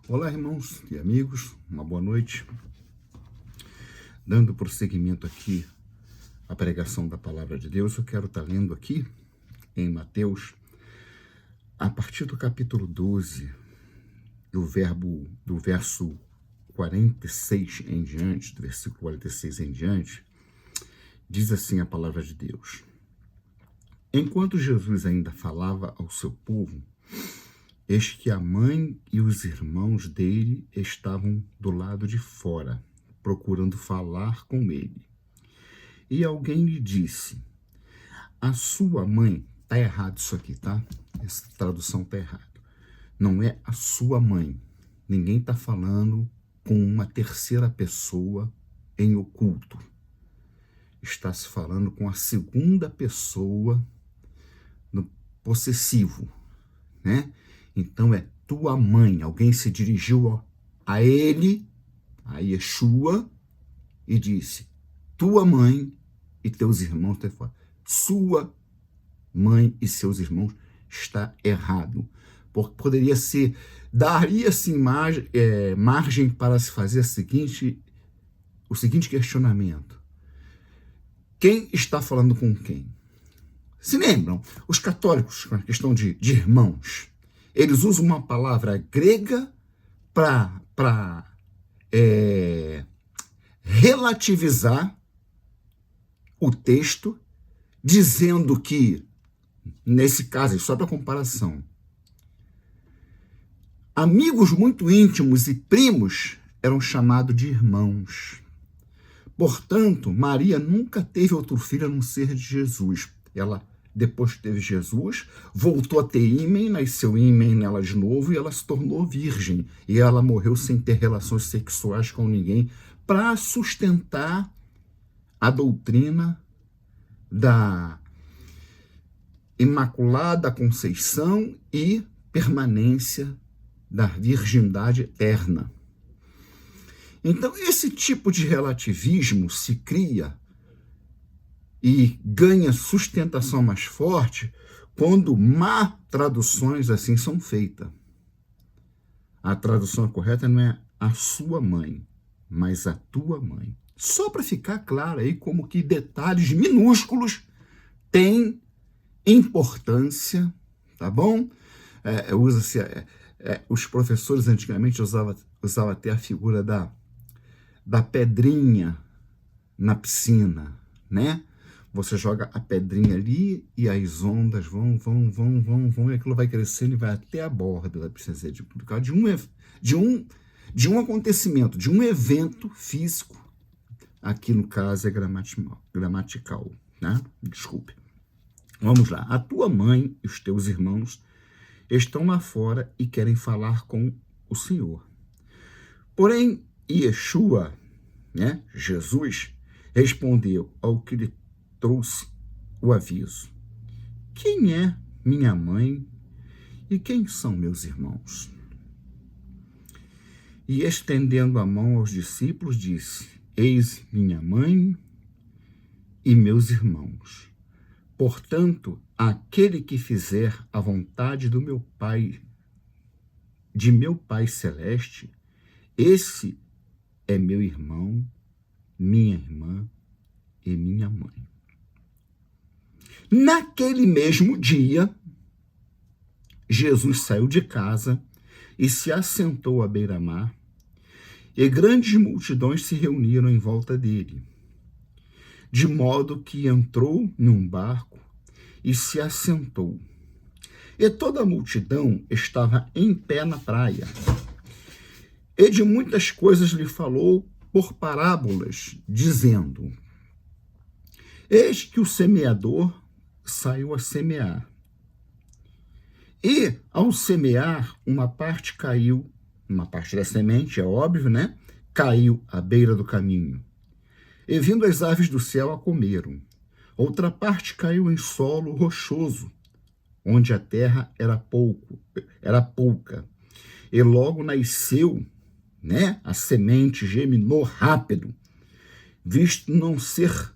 Olá, irmãos e amigos, uma boa noite. Dando prosseguimento aqui à pregação da palavra de Deus, eu quero estar lendo aqui em Mateus, a partir do capítulo 12, do verso 46 em diante, do versículo 46 em diante, diz assim a palavra de Deus. Enquanto Jesus ainda falava ao seu povo, eis que a mãe e os irmãos dele estavam do lado de fora, procurando falar com ele. E alguém lhe disse, a sua mãe, tá errado isso aqui, tá? Essa tradução tá errada. Não é a sua mãe. Ninguém tá falando com uma terceira pessoa em oculto. Está se falando com a segunda pessoa no possessivo, né? Então é tua mãe. Alguém se dirigiu a ele, a Yeshua, e disse, tua mãe e teus irmãos estão fora. Sua mãe e seus irmãos está errado. Porque poderia ser, daria-se margem para se fazer o seguinte questionamento. Quem está falando com quem? Se lembram, os católicos, com a questão de irmãos, eles usam uma palavra grega para relativizar o texto, dizendo que, nesse caso, só para comparação, amigos muito íntimos e primos eram chamados de irmãos. Portanto, Maria nunca teve outro filho a não ser de Jesus. Ela depois teve Jesus, voltou a ter ímen, nasceu ímen nela de novo e ela se tornou virgem. E ela morreu sem ter relações sexuais com ninguém para sustentar a doutrina da Imaculada Conceição e permanência da virgindade eterna. Então, esse tipo de relativismo se cria e ganha sustentação mais forte quando má traduções assim são feitas. A tradução correta não é a sua mãe, mas a tua mãe. Só para ficar claro aí como que detalhes minúsculos têm importância, tá bom? Os professores antigamente usavam até a figura da pedrinha na piscina, né? Você joga a pedrinha ali e as ondas vão, e aquilo vai crescendo e vai até a borda da piscina, por causa de um acontecimento, de um evento físico. Aqui no caso é gramatical, né? Desculpe. Vamos lá. A tua mãe e os teus irmãos estão lá fora e querem falar com o Senhor. Porém, Yeshua, né, Jesus, respondeu ao que lhe trouxe o aviso. Quem é minha mãe e quem são meus irmãos? E estendendo a mão aos discípulos, disse, eis minha mãe e meus irmãos. Portanto, aquele que fizer a vontade do meu Pai, de meu Pai Celeste, esse é meu irmão, minha irmã e minha mãe. Naquele mesmo dia, Jesus saiu de casa e se assentou à beira-mar, e grandes multidões se reuniram em volta dele, de modo que entrou num barco e se assentou. E toda a multidão estava em pé na praia. E de muitas coisas lhe falou por parábolas, dizendo, eis que o semeador saiu a semear. E, ao semear, uma parte da semente, é óbvio, né? Caiu à beira do caminho. E vindo as aves do céu a comeram. Outra parte caiu em solo rochoso, onde a terra era pouca. E logo nasceu, né? A semente germinou rápido, visto não ser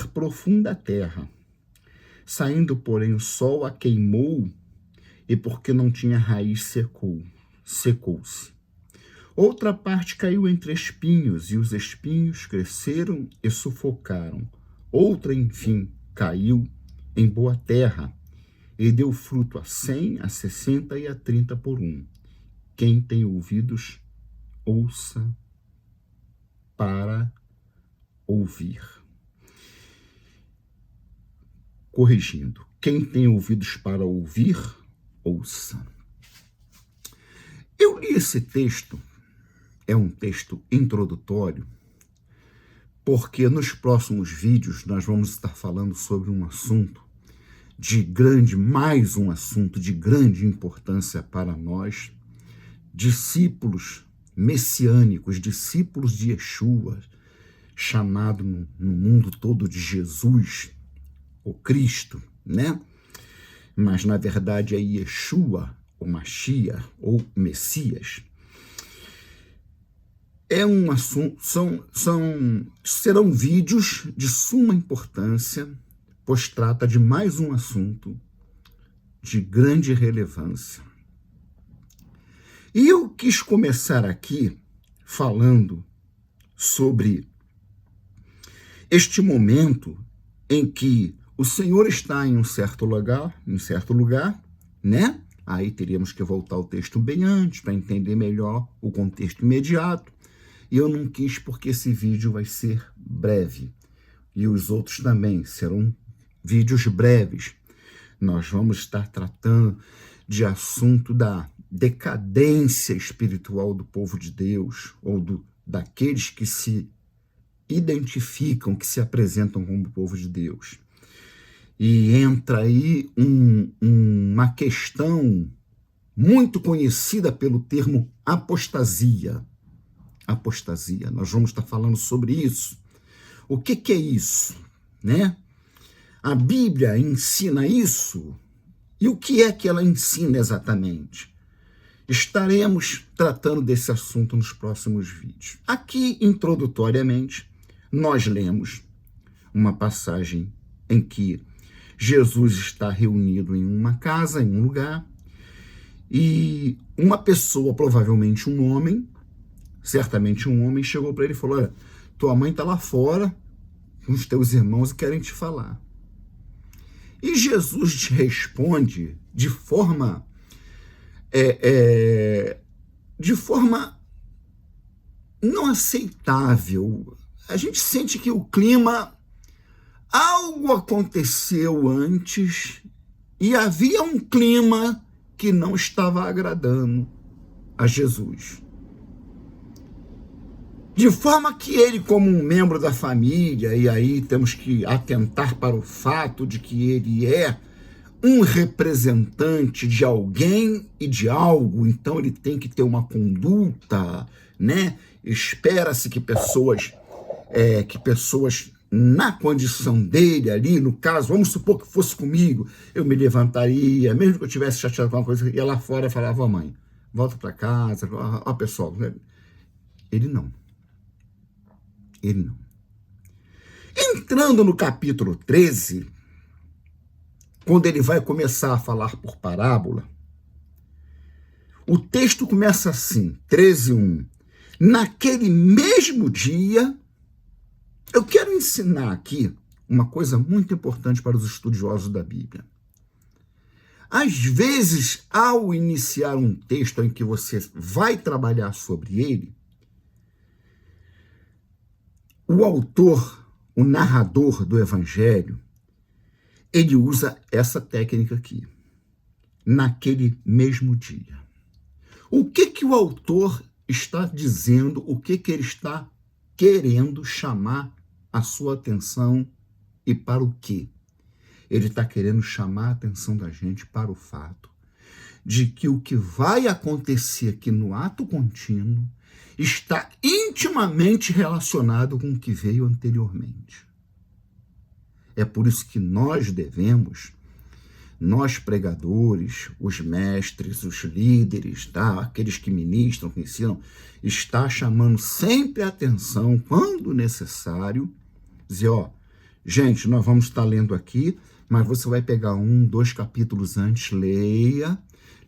profunda a terra. Saindo, porém, o sol a queimou, e porque não tinha raiz, secou. secou-se. Outra parte caiu entre espinhos, e os espinhos cresceram e sufocaram. Outra, enfim, caiu em boa terra, e deu fruto a 100, a 60 e a 30 por um. Quem tem ouvidos, ouça para ouvir. Corrigindo, quem tem ouvidos para ouvir, ouça. Eu li esse texto, é um texto introdutório, porque nos próximos vídeos nós vamos estar falando sobre um assunto mais um assunto de grande importância para nós, discípulos messiânicos, discípulos de Yeshua, chamado no mundo todo de Jesus, o Cristo, né? Mas na verdade é Yeshua, o Mashiach, ou Messias. É um assunto, serão vídeos de suma importância, pois trata de mais um assunto de grande relevância. E eu quis começar aqui falando sobre este momento em que o Senhor está em um certo lugar, né? Aí teríamos que voltar ao texto bem antes para entender melhor o contexto imediato. E eu não quis porque esse vídeo vai ser breve. E os outros também serão vídeos breves. Nós vamos estar tratando de assunto da decadência espiritual do povo de Deus, ou daqueles que se identificam, que se apresentam como povo de Deus. E entra aí uma questão muito conhecida pelo termo apostasia. Apostasia, nós vamos estar falando sobre isso. O que é isso, né? A Bíblia ensina isso? E o que é que ela ensina exatamente? Estaremos tratando desse assunto nos próximos vídeos. Aqui, introdutoriamente, nós lemos uma passagem em que Jesus está reunido em uma casa, em um lugar, e uma pessoa, provavelmente um homem, certamente um homem, chegou para ele e falou: olha, tua mãe está lá fora com os teus irmãos e querem te falar. E Jesus te responde de forma não aceitável. A gente sente que o clima, algo aconteceu antes e havia um clima que não estava agradando a Jesus. De forma que ele, como um membro da família, e aí temos que atentar para o fato de que ele é um representante de alguém e de algo, então ele tem que ter uma conduta, né? Espera-se que pessoas na condição dele ali, no caso, vamos supor que fosse comigo, eu me levantaria, mesmo que eu tivesse chateado com uma coisa, ia lá fora e falava: mãe, volta para casa, ó pessoal. Ele não. Entrando no capítulo 13, quando ele vai começar a falar por parábola, o texto começa assim, 13:1. Naquele mesmo dia, eu quero ensinar aqui uma coisa muito importante para os estudiosos da Bíblia. Às vezes, ao iniciar um texto em que você vai trabalhar sobre ele, o autor, o narrador do evangelho, ele usa essa técnica aqui. Naquele mesmo dia. O que o autor está dizendo, o que ele está querendo chamar a sua atenção e para o quê? Ele está querendo chamar a atenção da gente para o fato de que o que vai acontecer aqui no ato contínuo está intimamente relacionado com o que veio anteriormente. É por isso que nós devemos, nós pregadores, os mestres, os líderes, tá? Aqueles que ministram, que ensinam, está chamando sempre a atenção, quando necessário, dizer: ó, gente, nós vamos estar lendo aqui, mas você vai pegar 1, 2 capítulos antes, leia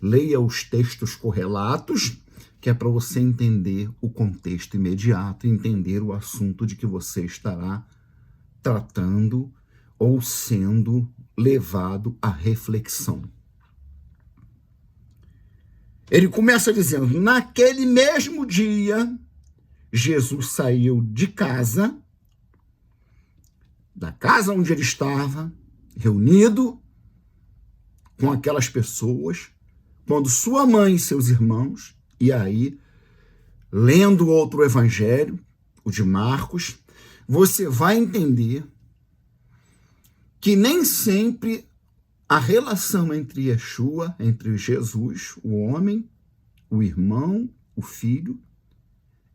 leia os textos correlatos, que é para você entender o contexto imediato, entender o assunto de que você estará tratando ou sendo levado à reflexão. Ele começa dizendo: naquele mesmo dia, Jesus saiu de casa, da casa onde ele estava, reunido com aquelas pessoas, quando sua mãe e seus irmãos, e aí, lendo outro evangelho, o de Marcos, você vai entender que nem sempre a relação entre Yeshua, entre Jesus, o homem, o irmão, o filho,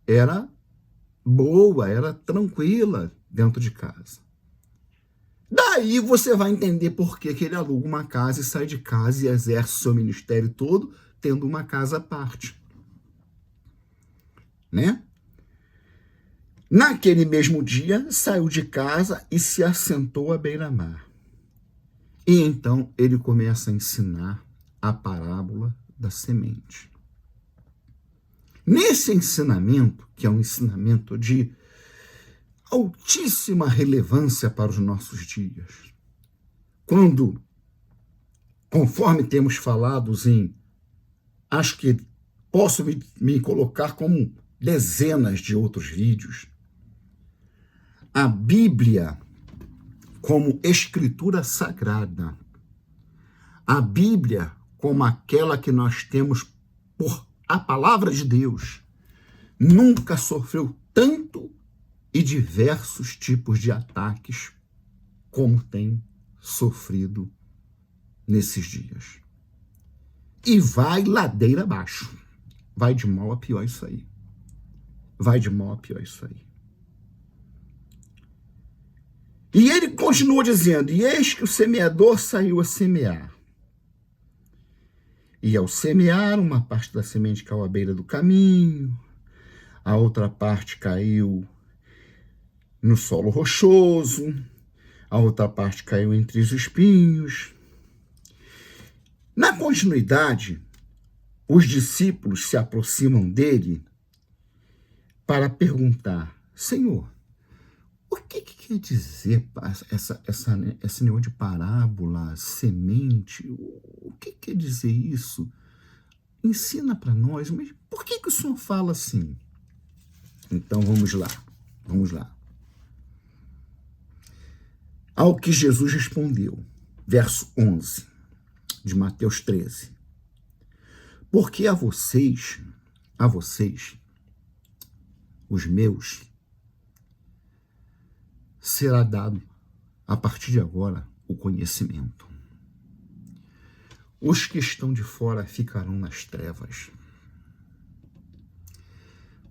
era boa, era tranquila dentro de casa. Daí você vai entender por que ele aluga uma casa e sai de casa e exerce seu ministério todo tendo uma casa à parte. Né? Naquele mesmo dia, saiu de casa e se assentou à beira-mar. E então ele começa a ensinar a parábola da semente. Nesse ensinamento, que é um ensinamento de altíssima relevância para os nossos dias, quando, conforme temos falado acho que posso me colocar como dezenas de outros vídeos, a Bíblia como escritura sagrada, a Bíblia como aquela que nós temos por a palavra de Deus, nunca sofreu tanto e diversos tipos de ataques como tem sofrido nesses dias. E vai ladeira abaixo. Vai de mal a pior isso aí. Vai de mal a pior isso aí. E ele continua dizendo: e eis que o semeador saiu a semear. E ao semear, uma parte da semente caiu à beira do caminho, a outra parte caiu no solo rochoso, a outra parte caiu entre os espinhos. Na continuidade, os discípulos se aproximam dele para perguntar: Senhor, o que quer dizer esse negócio de parábola, semente? O que quer dizer isso? Ensina para nós, mas por que o Senhor fala assim? Então vamos lá. Ao que Jesus respondeu, verso 11 de Mateus 13. Porque a vocês, os meus, será dado, a partir de agora, o conhecimento. Os que estão de fora ficarão nas trevas.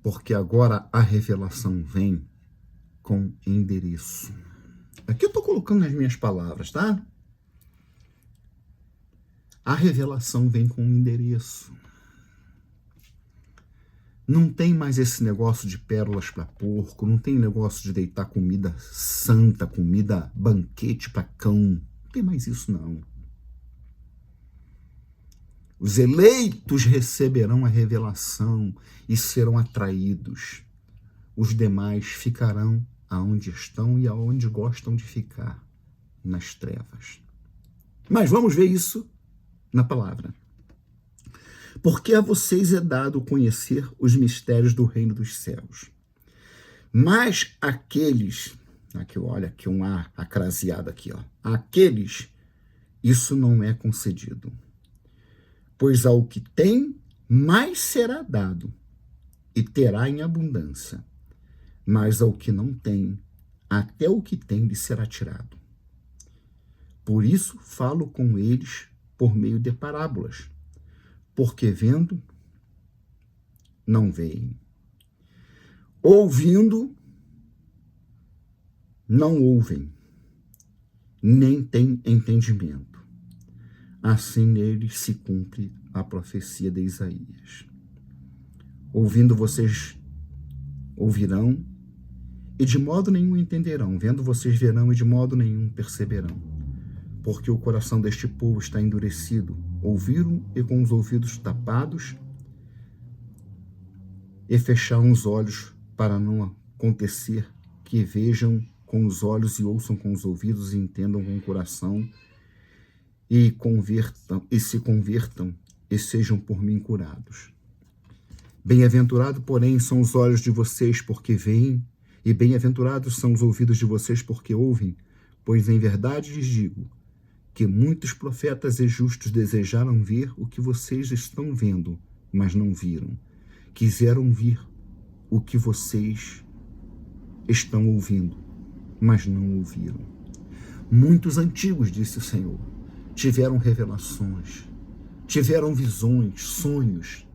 Porque agora a revelação vem com endereço. Aqui eu estou colocando nas minhas palavras, tá? A revelação vem com endereço. Não tem mais esse negócio de pérolas para porco, não tem negócio de deitar comida santa, comida banquete para cão. Não tem mais isso, não. Os eleitos receberão a revelação e serão atraídos. Os demais ficarão aonde estão e aonde gostam de ficar, nas trevas. Mas vamos ver isso na palavra. Porque a vocês é dado conhecer os mistérios do reino dos céus. Mas aqueles, aqui olha, aqui um acraseado aqui, ó. Aqueles, isso não é concedido. Pois ao que tem, mais será dado, e terá em abundância. Mas ao que não tem, até o que tem lhe será tirado. Por isso falo com eles por meio de parábolas, porque vendo, não veem. Ouvindo, não ouvem, nem têm entendimento. Assim neles se cumpre a profecia de Isaías. Ouvindo vocês ouvirão, e de modo nenhum entenderão. Vendo vocês verão, e de modo nenhum perceberão. Porque o coração deste povo está endurecido, ouviram e com os ouvidos tapados, e fecharam os olhos para não acontecer que vejam com os olhos e ouçam com os ouvidos e entendam com o coração e se convertam e sejam por mim curados. Bem-aventurado, porém, são os olhos de vocês porque veem, e bem-aventurados são os ouvidos de vocês porque ouvem, pois em verdade lhes digo que muitos profetas e justos desejaram ver o que vocês estão vendo, mas não viram. Quiseram ver o que vocês estão ouvindo, mas não ouviram. Muitos antigos, disse o Senhor, tiveram revelações, tiveram visões, sonhos,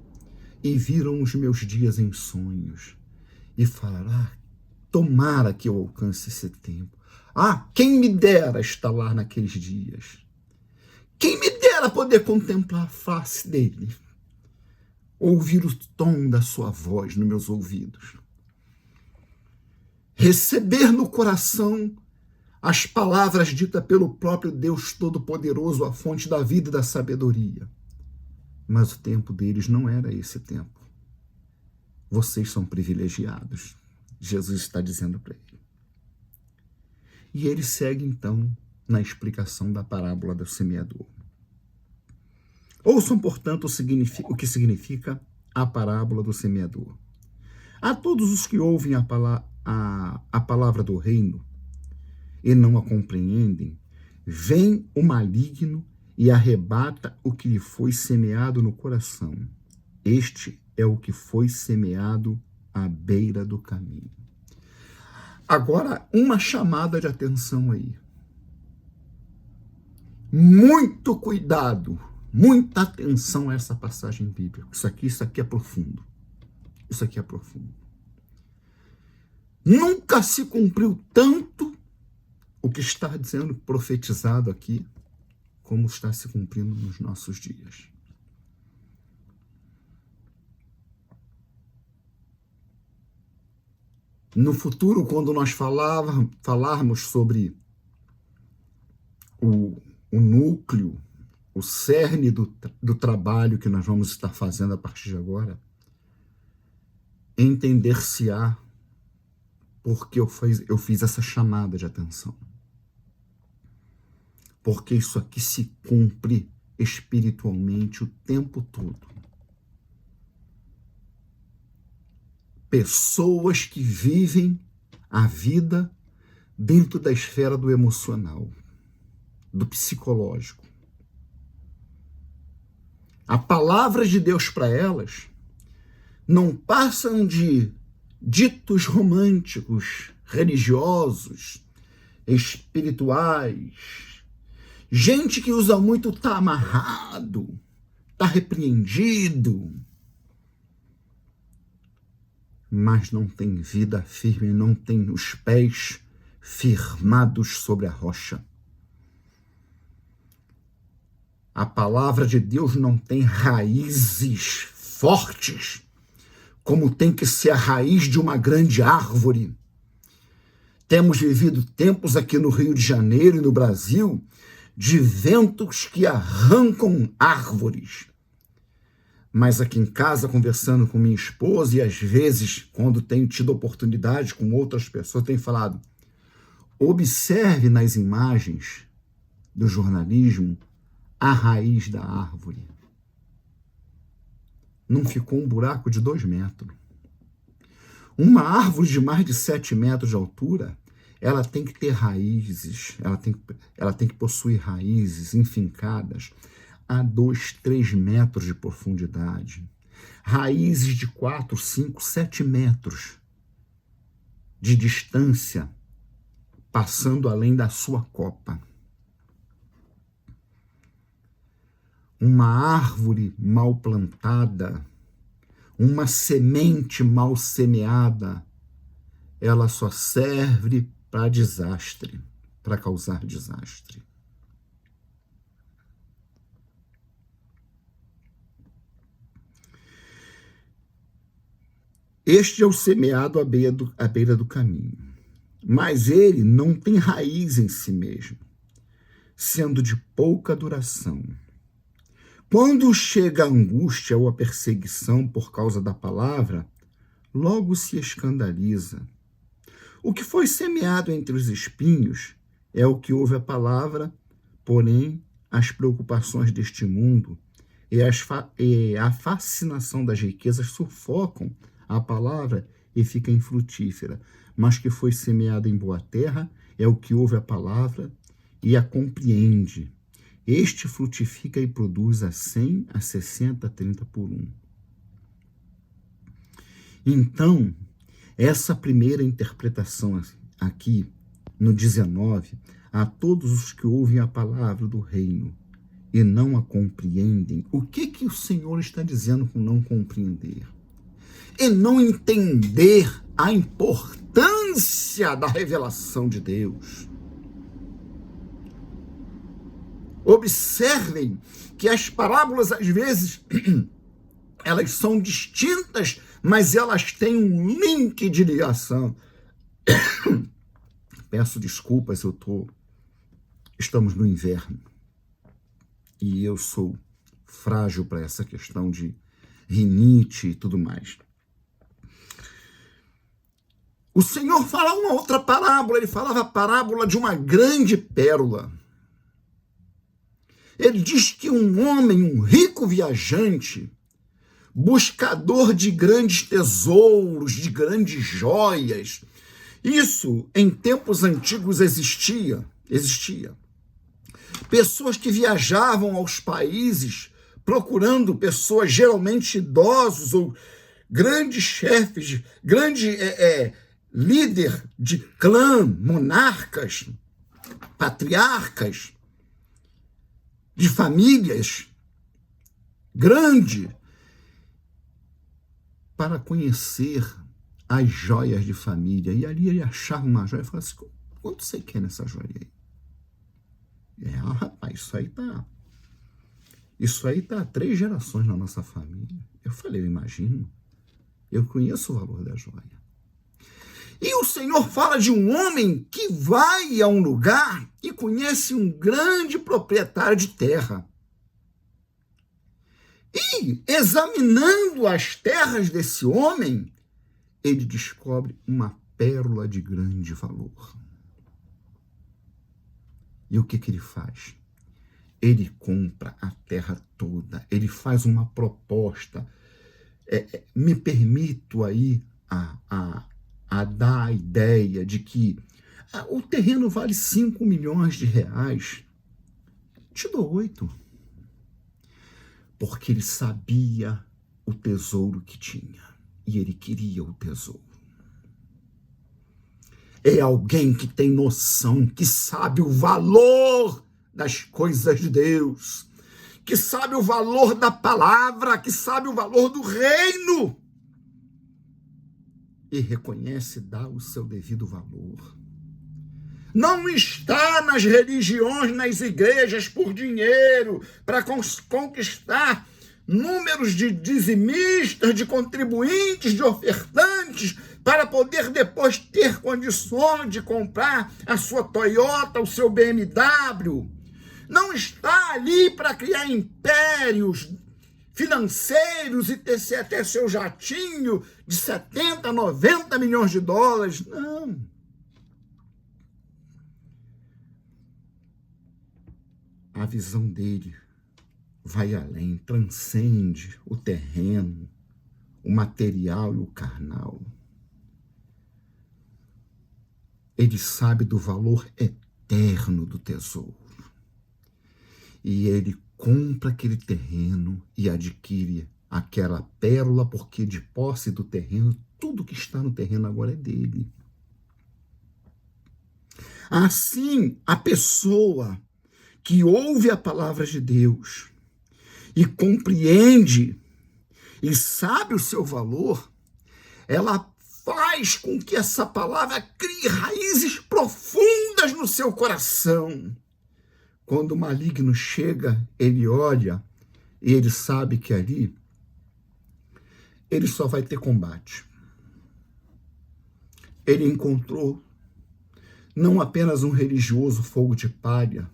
e viram os meus dias em sonhos, e falaram, tomara que eu alcance esse tempo. Quem me dera estar lá naqueles dias. Quem me dera poder contemplar a face dele, ouvir o tom da sua voz nos meus ouvidos, receber no coração as palavras ditas pelo próprio Deus Todo-Poderoso, a fonte da vida e da sabedoria. Mas o tempo deles não era esse tempo. Vocês são privilegiados, Jesus está dizendo para ele. E ele segue, então, na explicação da parábola do semeador. Ouçam, portanto, o que significa a parábola do semeador. A todos os que ouvem a palavra do reino e não a compreendem, vem o maligno e arrebata o que lhe foi semeado no coração. Este é o que foi semeado à beira do caminho. Agora, uma chamada de atenção aí. Muito cuidado, muita atenção a essa passagem bíblica. Isso aqui é profundo. Isso aqui é profundo. Nunca se cumpriu tanto o que está dizendo profetizado aqui, como está se cumprindo nos nossos dias. No futuro, quando nós falarmos sobre o núcleo, o cerne do trabalho que nós vamos estar fazendo a partir de agora, entender-se-á porque eu fiz essa chamada de atenção. Porque isso aqui se cumpre espiritualmente o tempo todo. Pessoas que vivem a vida dentro da esfera do emocional, do psicológico. A palavra de Deus para elas não passam de ditos românticos, religiosos, espirituais. Gente que usa muito tá amarrado, tá repreendido, mas não tem vida firme, não tem os pés firmados sobre a rocha. A palavra de Deus não tem raízes fortes, como tem que ser a raiz de uma grande árvore. Temos vivido tempos aqui no Rio de Janeiro e no Brasil de ventos que arrancam árvores. Mas aqui em casa, conversando com minha esposa, e às vezes, quando tenho tido oportunidade com outras pessoas, tenho falado, observe nas imagens do jornalismo a raiz da árvore. Não ficou um buraco de 2 metros. Uma árvore de mais de 7 metros de altura, ela tem que ter raízes, ela tem que possuir raízes enfincadas a 2, 3 metros de profundidade. Raízes de 4, 5, 7 metros de distância, passando além da sua copa. Uma árvore mal plantada, uma semente mal semeada, ela só serve para desastre, para causar desastre. Este é o semeado à beira do caminho, mas ele não tem raiz em si mesmo, sendo de pouca duração. Quando chega a angústia ou a perseguição por causa da palavra, logo se escandaliza. O que foi semeado entre os espinhos é o que ouve a palavra, porém as preocupações deste mundo e a fascinação das riquezas sufocam a palavra e fica infrutífera. Mas que foi semeado em boa terra é o que ouve a palavra e a compreende. Este frutifica e produz a 100, a 60, a 30 por 1. Então, essa primeira interpretação aqui, no 19, a todos os que ouvem a palavra do reino e não a compreendem. O que o Senhor está dizendo com não compreender? E não entender a importância da revelação de Deus. Observem que as parábolas, às vezes, elas são distintas, mas elas têm um link de ligação. Peço desculpas, estamos no inverno. E eu sou frágil para essa questão de rinite e tudo mais. O Senhor fala uma outra parábola, ele falava a parábola de uma grande pérola. Ele diz que um homem, um rico viajante, buscador de grandes tesouros, de grandes joias, isso em tempos antigos existia. Pessoas que viajavam aos países procurando pessoas geralmente idosos ou grandes chefes, líder de clã, monarcas, patriarcas, de famílias grandes, para conhecer as joias de família. E ali ele achava uma joia e falava assim: quanto você quer nessa joia aí? Rapaz, isso aí tá 3 gerações na nossa família. Eu falei, eu imagino, eu conheço o valor da joia. E o Senhor fala de um homem que vai a um lugar e conhece um grande proprietário de terra. E, examinando as terras desse homem, ele descobre uma pérola de grande valor. E o que ele faz? Ele compra a terra toda, ele faz uma proposta. Me permito aí a dar a ideia de que o terreno vale 5 milhões de reais. Te dou 8. Porque ele sabia o tesouro que tinha. E ele queria o tesouro. É alguém que tem noção, que sabe o valor das coisas de Deus, que sabe o valor da palavra, que sabe o valor do reino. E reconhece e dá o seu devido valor. Não está nas religiões, nas igrejas, por dinheiro, para conquistar números de dizimistas, de contribuintes, de ofertantes, para poder depois ter condições de comprar a sua Toyota, o seu BMW. Não está ali para criar impérios financeiros e ter até seu jatinho de 70, 90 milhões de dólares. Não. A visão dele vai além, transcende o terreno, o material e o carnal. Ele sabe do valor eterno do tesouro. E ele compra aquele terreno e adquire aquela pérola, porque de posse do terreno, tudo que está no terreno agora é dele. Assim, a pessoa que ouve a palavra de Deus e compreende e sabe o seu valor, ela faz com que essa palavra crie raízes profundas no seu coração. Quando o maligno chega, ele olha e ele sabe que ali ele só vai ter combate. Ele encontrou não apenas um religioso fogo de palha,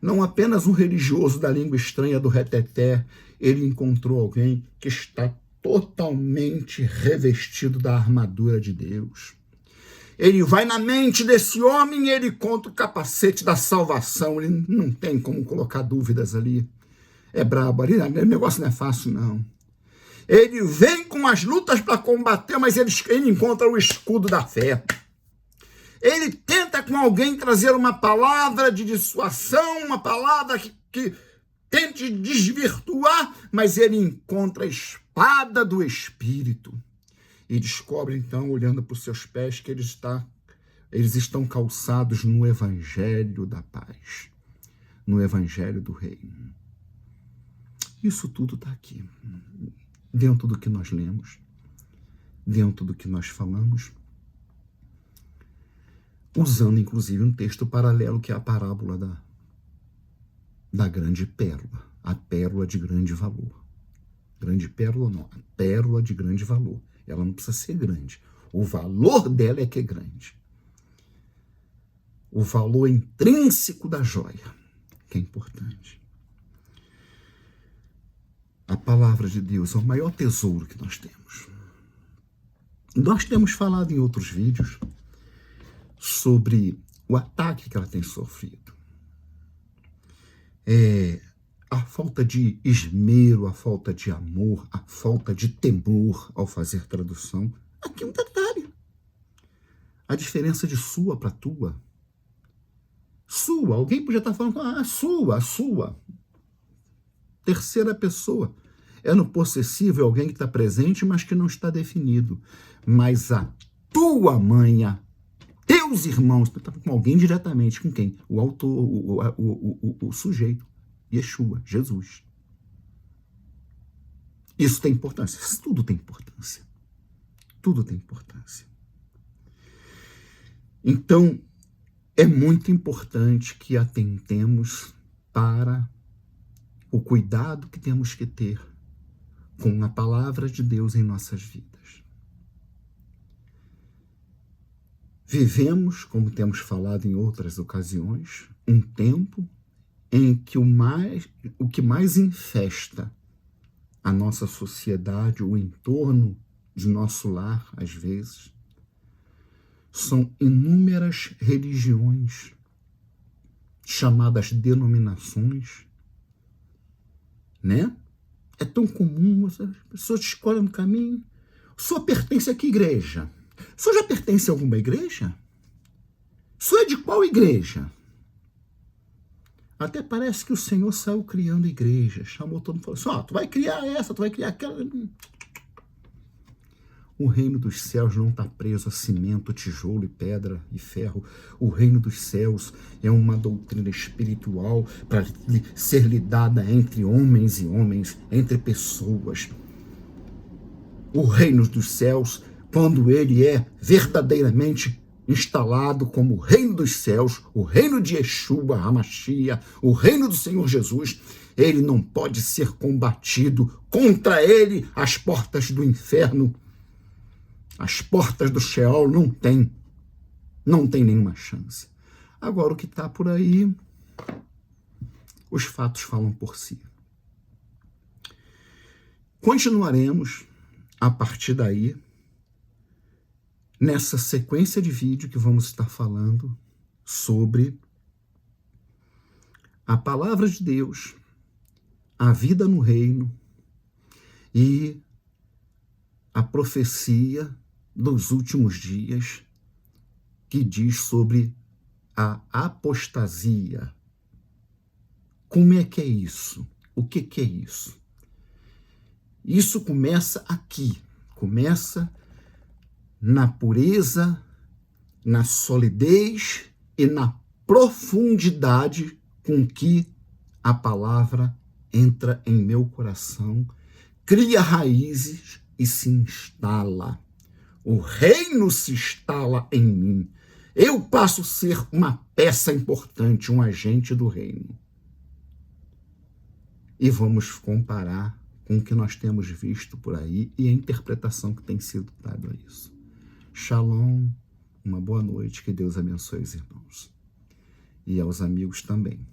não apenas um religioso da língua estranha do reteté, ele encontrou alguém que está totalmente revestido da armadura de Deus. Ele vai na mente desse homem e ele conta o capacete da salvação. Ele não tem como colocar dúvidas ali. É brabo ali, o negócio não é fácil, não. Ele vem com as lutas para combater, mas ele encontra o escudo da fé. Ele tenta com alguém trazer uma palavra de dissuasão, uma palavra que tente desvirtuar, mas ele encontra a espada do Espírito. E descobre, então, olhando para os seus pés, que eles estão calçados no Evangelho da paz, no Evangelho do Reino. Isso tudo está aqui, dentro do que nós lemos, dentro do que nós falamos, usando, inclusive, um texto paralelo, que é a parábola da grande pérola, a pérola de grande valor. Grande pérola não, a pérola de grande valor. Ela não precisa ser grande. O valor dela é que é grande. O valor intrínseco da joia, que é importante. A palavra de Deus é o maior tesouro que nós temos. Nós temos falado em outros vídeos sobre o ataque que ela tem sofrido. A falta de esmero, a falta de amor, a falta de temor ao fazer tradução. Aqui um detalhe. A diferença de sua para tua. Sua, alguém podia estar falando, sua. Terceira pessoa. É no possessivo, é alguém que está presente, mas que não está definido. Mas a tua mãe, teus irmãos, tu está com alguém diretamente, com quem? O autor, o sujeito. Yeshua, Jesus. Isso tem importância. Tudo tem importância. Tudo tem importância. Então, é muito importante que atentemos para o cuidado que temos que ter com a palavra de Deus em nossas vidas. Vivemos, como temos falado em outras ocasiões, um tempo em que o que mais infesta a nossa sociedade, o entorno de nosso lar, às vezes, são inúmeras religiões, chamadas denominações, né? É tão comum, as pessoas escolhem no caminho. O senhor pertence a que igreja? O senhor já pertence a alguma igreja? O senhor é de qual igreja? Até parece que o Senhor saiu criando igreja, chamou todo mundo e falou assim, tu vai criar essa, tu vai criar aquela. O reino dos céus não está preso a cimento, tijolo e pedra e ferro. O reino dos céus é uma doutrina espiritual para ser lidada entre homens e homens, entre pessoas. O reino dos céus, quando ele é verdadeiramente instalado como o reino dos céus, o reino de Yeshua, Hamashia, o reino do Senhor Jesus, ele não pode ser combatido. Contra ele, as portas do inferno, as portas do Sheol não tem nenhuma chance. Agora, o que está por aí, os fatos falam por si. Continuaremos, a partir daí, nessa sequência de vídeo que vamos estar falando sobre a palavra de Deus, a vida no reino e a profecia dos últimos dias, que diz sobre a apostasia. Como é que é isso? O que é isso? Isso começa aqui, começa na pureza, na solidez e na profundidade com que a palavra entra em meu coração, cria raízes e se instala. O reino se instala em mim. Eu passo a ser uma peça importante, um agente do reino. E vamos comparar com o que nós temos visto por aí e a interpretação que tem sido dada a isso. Shalom, uma boa noite, que Deus abençoe os irmãos. E aos amigos também.